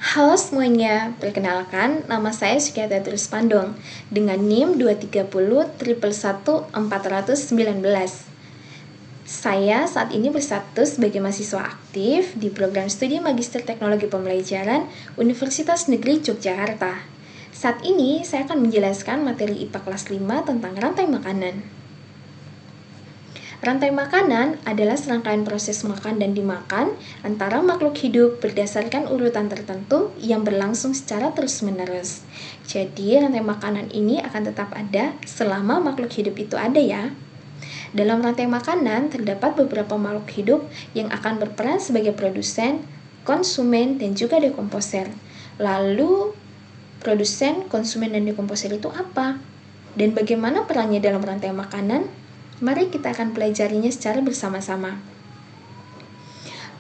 Halo semuanya, perkenalkan nama saya Sukiata Terus Pandong dengan NIM 230111419. Saya saat ini berstatus sebagai mahasiswa aktif di program studi Magister Teknologi Pembelajaran Universitas Negeri Yogyakarta. Saat ini saya akan menjelaskan materi IPA kelas 5 tentang rantai makanan. Rantai makanan adalah serangkaian proses makan dan dimakan antara makhluk hidup berdasarkan urutan tertentu yang berlangsung secara terus-menerus. Jadi, rantai makanan ini akan tetap ada selama makhluk hidup itu ada ya. Dalam rantai makanan terdapat beberapa makhluk hidup yang akan berperan sebagai produsen, konsumen, dan juga dekomposer. Lalu, produsen, konsumen, dan dekomposer itu apa? Dan bagaimana perannya dalam rantai makanan? Mari kita akan pelajarinya secara bersama-sama.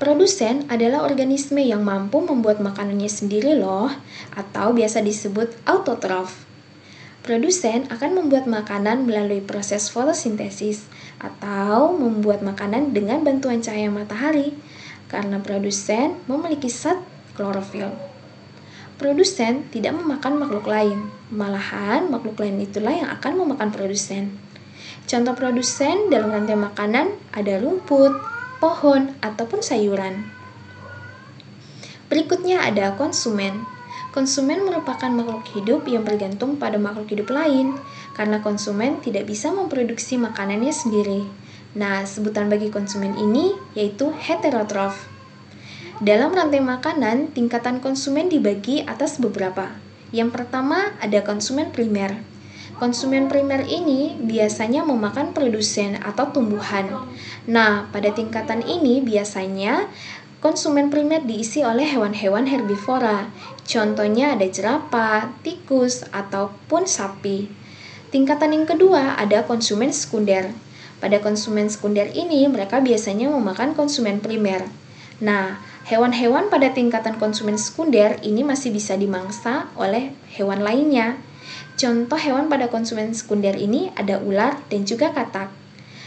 Produsen adalah organisme yang mampu membuat makanannya sendiri loh, atau biasa disebut autotrof. Produsen akan membuat makanan melalui proses fotosintesis, atau membuat makanan dengan bantuan cahaya matahari, karena produsen memiliki zat klorofil. Produsen tidak memakan makhluk lain, malahan makhluk lain itulah yang akan memakan produsen. Contoh produsen dalam rantai makanan ada rumput, pohon, ataupun sayuran. Berikutnya ada konsumen. Konsumen merupakan makhluk hidup yang bergantung pada makhluk hidup lain, karena konsumen tidak bisa memproduksi makanannya sendiri. Nah, sebutan bagi konsumen ini yaitu heterotrof. Dalam rantai makanan, tingkatan konsumen dibagi atas beberapa. Yang pertama ada konsumen primer. Konsumen primer ini biasanya memakan produsen atau tumbuhan. Nah, pada tingkatan ini biasanya konsumen primer diisi oleh hewan-hewan herbivora. Contohnya ada jerapah, tikus, ataupun sapi. Tingkatan yang kedua ada konsumen sekunder. Pada konsumen sekunder ini mereka biasanya memakan konsumen primer. Nah, hewan-hewan pada tingkatan konsumen sekunder ini masih bisa dimangsa oleh hewan lainnya. Contoh hewan pada konsumen sekunder ini ada ular dan juga katak.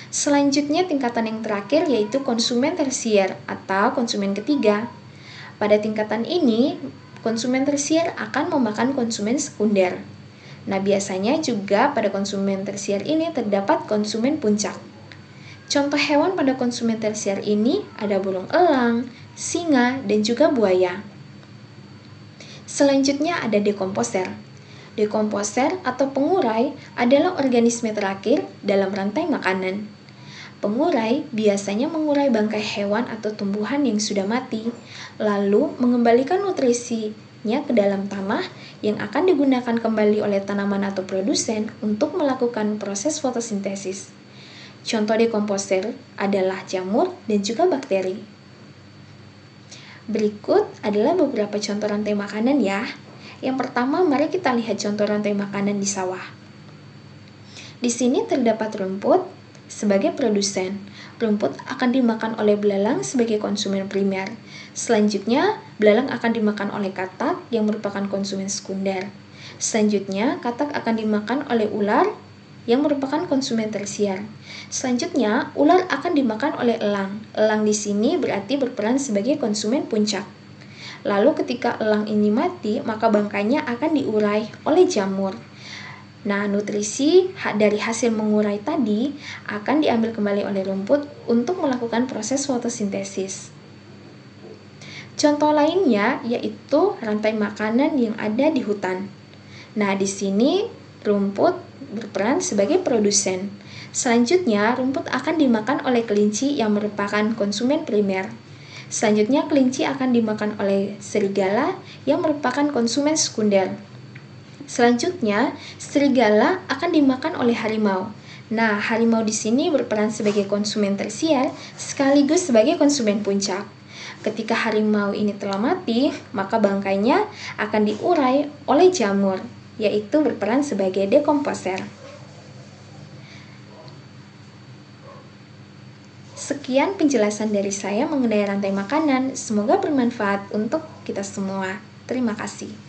Selanjutnya tingkatan yang terakhir yaitu konsumen tersier atau konsumen ketiga. Pada tingkatan ini, konsumen tersier akan memakan konsumen sekunder. Nah, biasanya juga pada konsumen tersier ini terdapat konsumen puncak. Contoh hewan pada konsumen tersier ini ada burung elang, singa, dan juga buaya. Selanjutnya ada dekomposer. Dekomposer atau pengurai adalah organisme terakhir dalam rantai makanan. Pengurai biasanya mengurai bangkai hewan atau tumbuhan yang sudah mati, lalu mengembalikan nutrisinya ke dalam tanah yang akan digunakan kembali oleh tanaman atau produsen untuk melakukan proses fotosintesis. Contoh dekomposer adalah jamur dan juga bakteri. Berikut adalah beberapa contoh rantai makanan ya. Yang pertama, mari kita lihat contoh rantai makanan di sawah. Di sini terdapat rumput sebagai produsen. Rumput akan dimakan oleh belalang sebagai konsumen primer. Selanjutnya, belalang akan dimakan oleh katak yang merupakan konsumen sekunder. Selanjutnya, katak akan dimakan oleh ular yang merupakan konsumen tersier. Selanjutnya, ular akan dimakan oleh elang. Elang di sini berarti berperan sebagai konsumen puncak. Lalu ketika elang ini mati, maka bangkainya akan diurai oleh jamur. Nah, nutrisi dari hasil mengurai tadi akan diambil kembali oleh rumput untuk melakukan proses fotosintesis. Contoh lainnya yaitu rantai makanan yang ada di hutan. Nah, di sini rumput berperan sebagai produsen. Selanjutnya, rumput akan dimakan oleh kelinci yang merupakan konsumen primer. Selanjutnya, kelinci akan dimakan oleh serigala yang merupakan konsumen sekunder. Selanjutnya, serigala akan dimakan oleh harimau. Nah, harimau di sini berperan sebagai konsumen tersier sekaligus sebagai konsumen puncak. Ketika harimau ini telah mati, maka bangkainya akan diurai oleh jamur, yaitu berperan sebagai dekomposer. Sekian penjelasan dari saya mengenai rantai makanan. Semoga bermanfaat untuk kita semua. Terima kasih.